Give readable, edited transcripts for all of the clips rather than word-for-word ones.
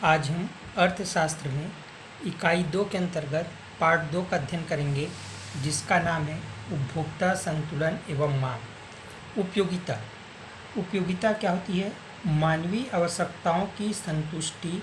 आज हम अर्थशास्त्र में इकाई 2 के अंतर्गत पार्ट 2 का अध्ययन करेंगे, जिसका नाम है उपभोक्ता संतुलन एवं मांग। उपयोगिता उपयोगिता क्या होती है? मानवीय आवश्यकताओं की संतुष्टि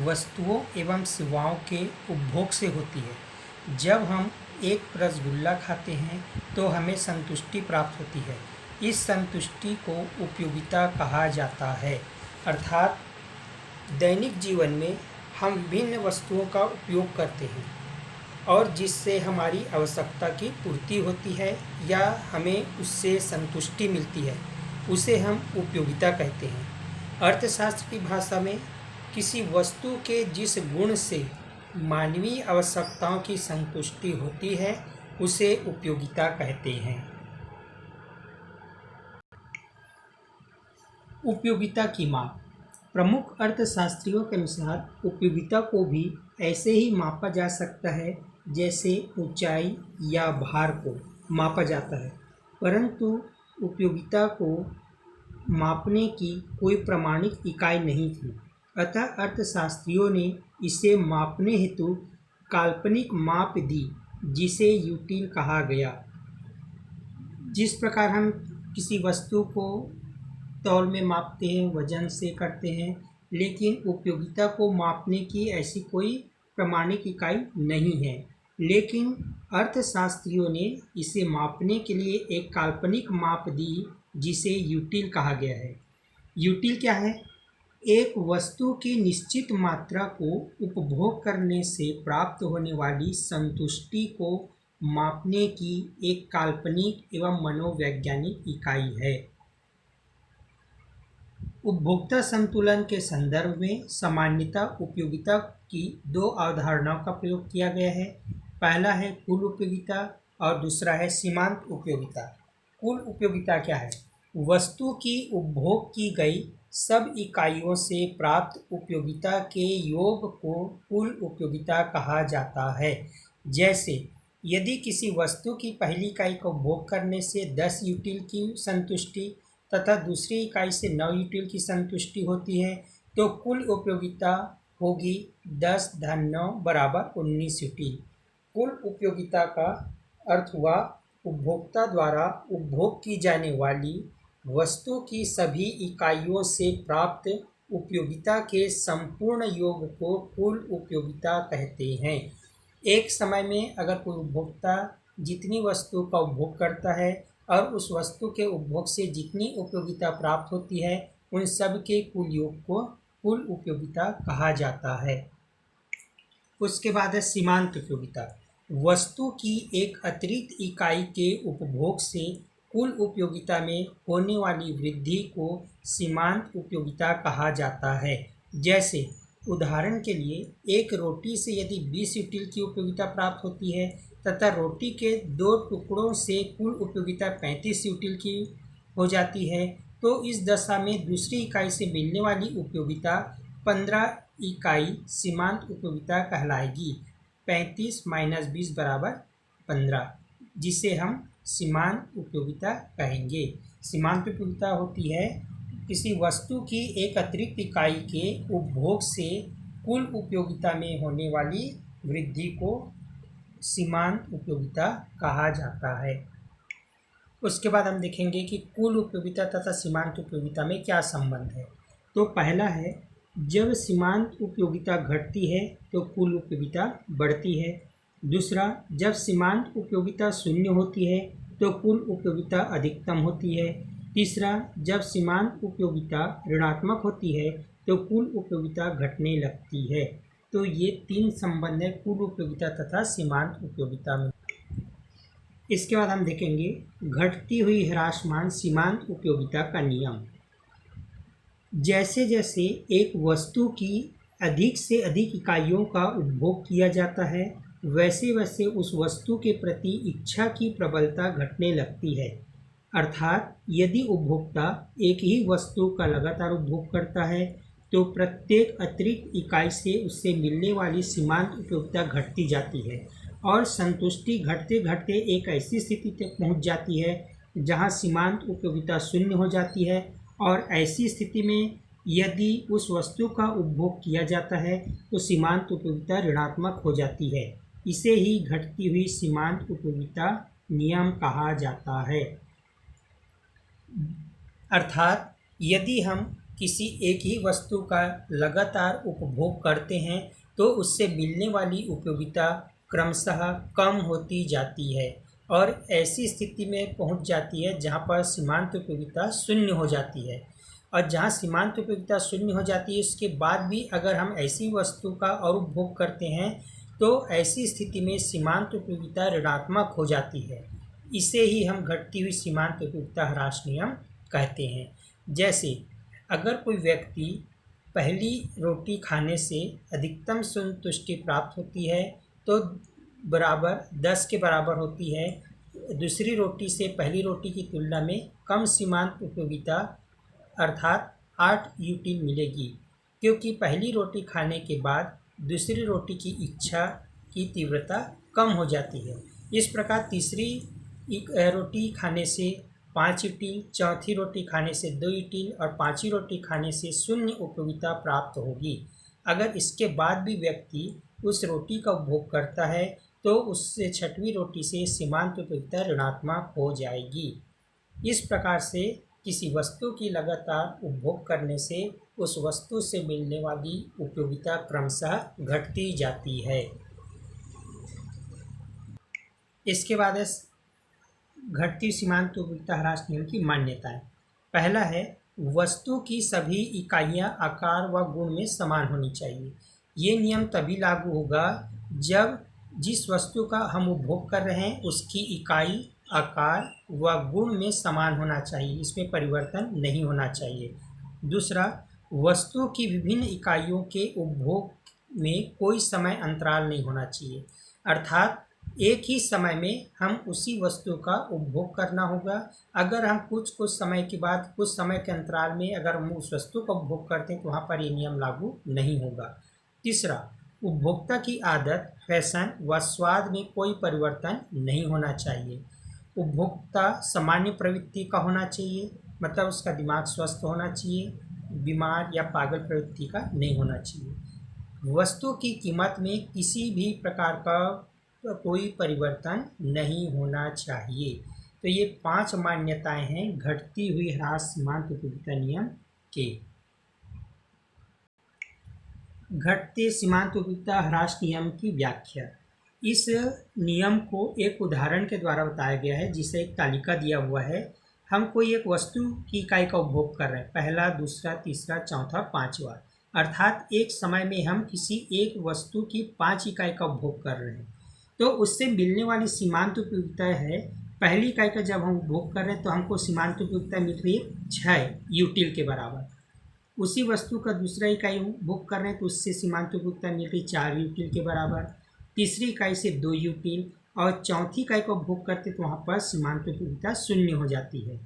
वस्तुओं एवं सेवाओं के उपभोग से होती है। जब हम एक रसगुल्ला खाते हैं तो हमें संतुष्टि प्राप्त होती है। इस संतुष्टि को उपयोगिता कहा जाता है। अर्थात दैनिक जीवन में हम विभिन्न वस्तुओं का उपयोग करते हैं और जिससे हमारी आवश्यकता की पूर्ति होती है या हमें उससे संतुष्टि मिलती है, उसे हम उपयोगिता कहते हैं। अर्थशास्त्र की भाषा में किसी वस्तु के जिस गुण से मानवीय आवश्यकताओं की संतुष्टि होती है, उसे उपयोगिता कहते हैं। उपयोगिता की माप। प्रमुख अर्थशास्त्रियों के अनुसार उपयोगिता को भी ऐसे ही मापा जा सकता है जैसे ऊंचाई या भार को मापा जाता है, परंतु उपयोगिता को मापने की कोई प्रमाणिक इकाई नहीं थी। अतः अर्थशास्त्रियों ने इसे मापने हेतु काल्पनिक माप दी, जिसे यूटिल कहा गया। जिस प्रकार हम किसी वस्तु को तौल में मापते हैं, वजन से करते हैं, लेकिन उपयोगिता को मापने की ऐसी कोई प्रमाणिक इकाई नहीं है। लेकिन अर्थशास्त्रियों ने इसे मापने के लिए एक काल्पनिक माप दी, जिसे यूटिल कहा गया है। यूटिल क्या है? एक वस्तु की निश्चित मात्रा को उपभोग करने से प्राप्त होने वाली संतुष्टि को मापने की एक काल्पनिक एवं मनोवैज्ञानिक इकाई है। उपभोक्ता संतुलन के संदर्भ में सामान्यतः उपयोगिता की 2 अवधारणाओं का प्रयोग किया गया है। पहला है कुल उपयोगिता और दूसरा है सीमांत उपयोगिता। कुल उपयोगिता क्या है? वस्तु की उपभोग की गई सब इकाइयों से प्राप्त उपयोगिता के योग को कुल उपयोगिता कहा जाता है। जैसे यदि किसी वस्तु की पहली इकाई को उपभोग करने से 10 यूटिल की संतुष्टि तथा दूसरी इकाई से 9 यूटिल की संतुष्टि होती है, तो कुल उपयोगिता होगी 10 धन 9 बराबर 19 यूटिल। कुल उपयोगिता का अर्थ हुआ उपभोक्ता द्वारा उपभोग की जाने वाली वस्तु की सभी इकाइयों से प्राप्त उपयोगिता के संपूर्ण योग को कुल उपयोगिता कहते हैं। एक समय में अगर कोई उपभोक्ता जितनी वस्तु का उपभोग करता है और उस वस्तु के उपभोग से जितनी उपयोगिता प्राप्त होती है, उन सब के कुल योग को कुल उपयोगिता कहा जाता है। उसके बाद है सीमांत उपयोगिता। वस्तु की एक अतिरिक्त इकाई के उपभोग से कुल उपयोगिता में होने वाली वृद्धि को सीमांत उपयोगिता कहा जाता है। जैसे उदाहरण के लिए एक रोटी से यदि 20 यूटिल की उपयोगिता प्राप्त होती है तथा रोटी के 2 टुकड़ों से कुल उपयोगिता 35 यूटिल की हो जाती है, तो इस दशा में दूसरी इकाई से मिलने वाली उपयोगिता 15 इकाई सीमांत उपयोगिता कहलाएगी। 35 - 20 बराबर 15, जिसे हम सीमांत उपयोगिता कहेंगे। सीमांत उपयोगिता होती है किसी वस्तु की एक अतिरिक्त इकाई के उपभोग से कुल उपयोगिता में होने वाली वृद्धि को सीमांत उपयोगिता कहा जाता है। उसके बाद हम देखेंगे कि कुल उपयोगिता तथा सीमांत उपयोगिता में क्या संबंध है। तो पहला है, जब सीमांत उपयोगिता घटती है तो कुल उपयोगिता बढ़ती है। दूसरा, जब सीमांत उपयोगिता शून्य होती है तो कुल उपयोगिता अधिकतम होती है। तीसरा, जब सीमांत उपयोगिता ऋणात्मक होती है तो कुल उपयोगिता घटने लगती है। तो ये 3 संबंध है कुल उपयोगिता तथा सीमांत उपयोगिता में। इसके बाद हम देखेंगे घटती हुई ह्रासमान सीमांत उपयोगिता का नियम। जैसे जैसे एक वस्तु की अधिक से अधिक इकाइयों का उपभोग किया जाता है, वैसे वैसे उस वस्तु के प्रति इच्छा की प्रबलता घटने लगती है। अर्थात यदि उपभोक्ता एक ही वस्तु का लगातार उपभोग करता है, तो प्रत्येक अतिरिक्त इकाई से उससे मिलने वाली सीमांत उपयोगिता घटती जाती है और संतुष्टि घटते घटते एक ऐसी स्थिति तक पहुंच जाती है जहां सीमांत उपयोगिता शून्य हो जाती है। और ऐसी स्थिति में यदि उस वस्तु का उपभोग किया जाता है तो सीमांत उपयोगिता ऋणात्मक हो जाती है। इसे ही घटती हुई सीमांत उपयोगिता नियम कहा जाता है। अर्थात यदि हम किसी एक ही वस्तु का लगातार उपभोग करते हैं तो उससे मिलने वाली उपयोगिता क्रमशः कम होती जाती है और ऐसी स्थिति में पहुंच जाती है जहां पर सीमांत उपयोगिता शून्य हो जाती है। और जहां सीमांत उपयोगिता शून्य हो जाती है उसके बाद भी अगर हम ऐसी वस्तु का और उपभोग करते हैं तो ऐसी स्थिति में सीमांत उपयोगिता ऋणात्मक हो जाती है। इसे ही हम घटती हुई सीमांत उपयोगिता ह्रास नियम कहते हैं। जैसे अगर कोई व्यक्ति पहली रोटी खाने से अधिकतम संतुष्टि प्राप्त होती है तो बराबर 10 के बराबर होती है, दूसरी रोटी से पहली रोटी की तुलना में कम सीमांत उपयोगिता अर्थात 8 यूटिल मिलेगी, क्योंकि पहली रोटी खाने के बाद दूसरी रोटी की इच्छा की तीव्रता कम हो जाती है। इस प्रकार तीसरी रोटी खाने से 5 यूटिल, चौथी रोटी खाने से 2 यूटिल और पाँचवीं रोटी खाने से 0 उपयोगिता प्राप्त होगी। अगर इसके बाद भी व्यक्ति उस रोटी का उपभोग करता है तो उससे छठवीं रोटी से सीमांत उपयोगिता ऋणात्मक हो जाएगी। इस प्रकार से किसी वस्तु की लगातार उपभोग करने से उस वस्तु से मिलने वाली उपयोगिता क्रमशः घटती जाती है। इसके बाद है घटती सीमांत उपयोगिता ह्रास नियम की मान्यताएं। पहला है वस्तु की सभी इकाइयां आकार व गुण में समान होनी चाहिए। ये नियम तभी लागू होगा जब जिस वस्तु का हम उपभोग कर रहे हैं उसकी इकाई, आकार व गुण में समान होना चाहिए, इसमें परिवर्तन नहीं होना चाहिए। दूसरा, वस्तु की विभिन्न इकाइयों के उपभोग में कोई समय अंतराल नहीं होना चाहिए, अर्थात एक ही समय में हम उसी वस्तु का उपभोग करना होगा। अगर हम कुछ समय के बाद कुछ समय के अंतराल में अगर हम उस वस्तु का उपभोग करते हैं तो वहाँ पर ये नियम लागू नहीं होगा। तीसरा, उपभोक्ता की आदत, फैशन व स्वाद में कोई परिवर्तन नहीं होना चाहिए। उपभोक्ता सामान्य प्रवृत्ति का होना चाहिए, मतलब उसका दिमाग स्वस्थ होना चाहिए, बीमार या पागल प्रवृत्ति का नहीं होना चाहिए। वस्तु की कीमत में किसी भी प्रकार का कोई परिवर्तन नहीं होना चाहिए। तो ये 5 मान्यताएं हैं घटती हुई ह्रास सीमांत उपयोगिता नियम के। घटते सीमांत उपयोगिता ह्रास नियम की व्याख्या। इस नियम को एक उदाहरण के द्वारा बताया गया है, जिसे एक तालिका दिया हुआ है। हम कोई एक वस्तु की इकाई का उपभोग कर रहे हैं, पहला, दूसरा, तीसरा, चौथा, पांचवा, अर्थात एक समय में हम किसी एक वस्तु की 5 इकाई का उपभोग कर रहे हैं तो उससे मिलने वाली सीमांत उपयोगिता है, पहली इकाई का जब हम उपभोग कर रहे हैं तो हमको सीमांत उपयोगिता मिल रही है 6 यूटिल के बराबर। उसी वस्तु का दूसरा इकाई उपभोग कर रहे हैं तो उससे सीमांत उपयोगिता मिल रही 4 यूटिल के बराबर, तीसरी इकाई से 2 यूटिल और चौथी इकाई का उपभोग करते तो वहाँ पर सीमांत उपयोगिता 0 हो जाती है।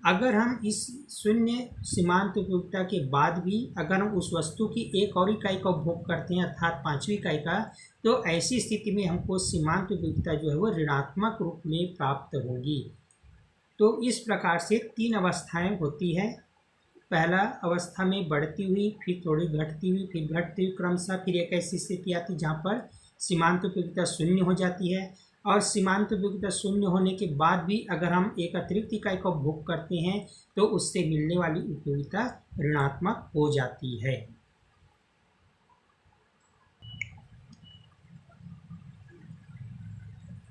अगर हम इस 0 सीमांत उपयोगिता के बाद भी अगर हम उस वस्तु की एक और इकाई का उपभोग करते हैं अर्थात 5वीं इकाई का, तो ऐसी स्थिति में हमको सीमांत उपयोगिता जो है वो ऋणात्मक रूप में प्राप्त होगी। तो इस प्रकार से 3 अवस्थाएं होती है। पहला अवस्था में बढ़ती हुई, फिर थोड़ी घटती हुई, फिर घटती हुई क्रमशः, फिर एक ऐसी स्थिति आती जहाँ पर सीमांत उपयोगिता 0 हो जाती है। और सीमांत उपयोगिता 0 होने के बाद भी अगर हम एक अतिरिक्त इकाई का उपभोग करते हैं तो उससे मिलने वाली उपयोगिता ऋणात्मक हो जाती है।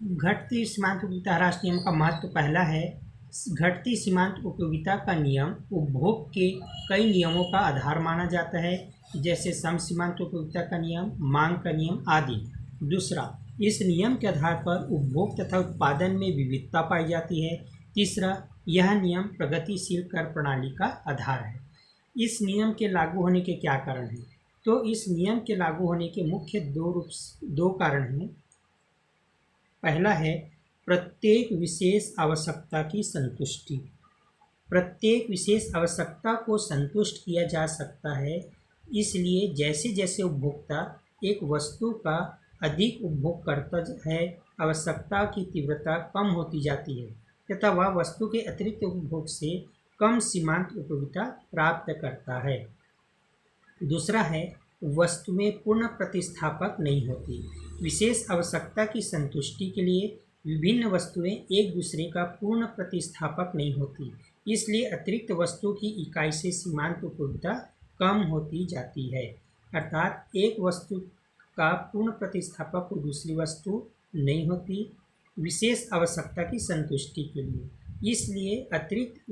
घटती सीमांत उपयोगिता ह्रास नियम का महत्व। पहला है घटती सीमांत उपयोगिता का नियम उपभोग के कई नियमों का आधार माना जाता है, जैसे सम सीमांत उपयोगिता का नियम, मांग का नियम आदि। दूसरा, इस नियम के आधार पर उपभोग तथा उत्पादन में विविधता पाई जाती है। तीसरा, यह नियम प्रगतिशील कर प्रणाली का आधार है। इस नियम के लागू होने के क्या कारण हैं? तो इस नियम के लागू होने के मुख्य दो कारण हैं। पहला है प्रत्येक विशेष आवश्यकता की संतुष्टि। प्रत्येक विशेष आवश्यकता को संतुष्ट किया जा सकता है, इसलिए जैसे जैसे उपभोक्ता एक वस्तु का अधिक उपभोग करता है, आवश्यकता की तीव्रता कम होती जाती है तथा वह वस्तु के अतिरिक्त उपभोग से कम सीमांत उपयोगिता प्राप्त करता है। दूसरा है वस्तुएं पूर्ण प्रतिस्थापक नहीं होती। विशेष आवश्यकता की संतुष्टि के लिए विभिन्न वस्तुएं एक दूसरे का पूर्ण प्रतिस्थापक नहीं होती, इसलिए अतिरिक्त वस्तु की इकाई से सीमांत उपयोगिता कम होती जाती है। अर्थात एक वस्तु का पूर्ण प्रतिस्थापक कोई दूसरी वस्तु नहीं होती विशेष आवश्यकता की संतुष्टि के लिए, इसलिए अतिरिक्त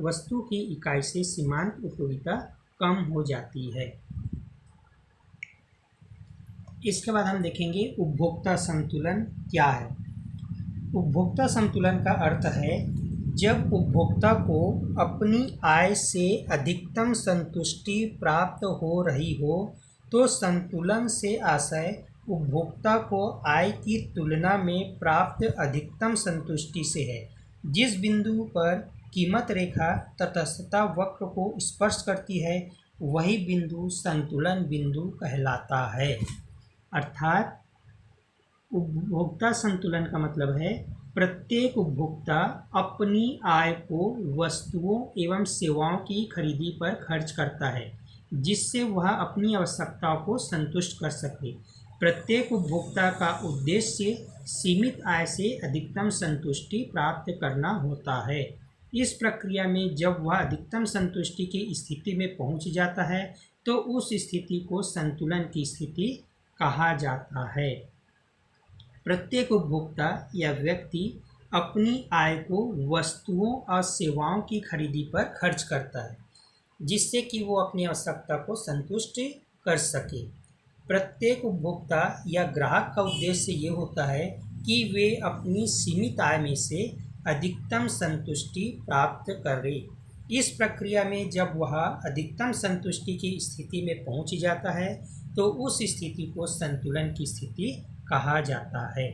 वस्तु की इकाई से सीमांत उपयोगिता कम हो जाती है। इसके बाद हम देखेंगे उपभोक्ता संतुलन क्या है। उपभोक्ता संतुलन का अर्थ है जब उपभोक्ता को अपनी आय से अधिकतम संतुष्टि प्राप्त हो रही हो तो संतुलन से आशय उपभोक्ता को आय की तुलना में प्राप्त अधिकतम संतुष्टि से है। जिस बिंदु पर कीमत रेखा तटस्थता वक्र को स्पर्श करती है वही बिंदु संतुलन बिंदु कहलाता है। अर्थात उपभोक्ता संतुलन का मतलब है प्रत्येक उपभोक्ता अपनी आय को वस्तुओं एवं सेवाओं की खरीदी पर खर्च करता है जिससे वह अपनी आवश्यकताओं को संतुष्ट कर सके। प्रत्येक उपभोक्ता का उद्देश्य सीमित आय से अधिकतम संतुष्टि प्राप्त करना होता है। इस प्रक्रिया में जब वह अधिकतम संतुष्टि की स्थिति में पहुंच जाता है तो उस स्थिति को संतुलन की स्थिति कहा जाता है। प्रत्येक उपभोक्ता या व्यक्ति अपनी आय को वस्तुओं और सेवाओं की खरीदी पर खर्च करता है जिससे कि वो अपनी आवश्यकता को संतुष्ट कर सके। प्रत्येक उपभोक्ता या ग्राहक का उद्देश्य ये होता है कि वे अपनी सीमित आय में से अधिकतम संतुष्टि प्राप्त करें। इस प्रक्रिया में जब वह अधिकतम संतुष्टि की स्थिति में पहुंच जाता है तो उस स्थिति को संतुलन की स्थिति कहा जाता है।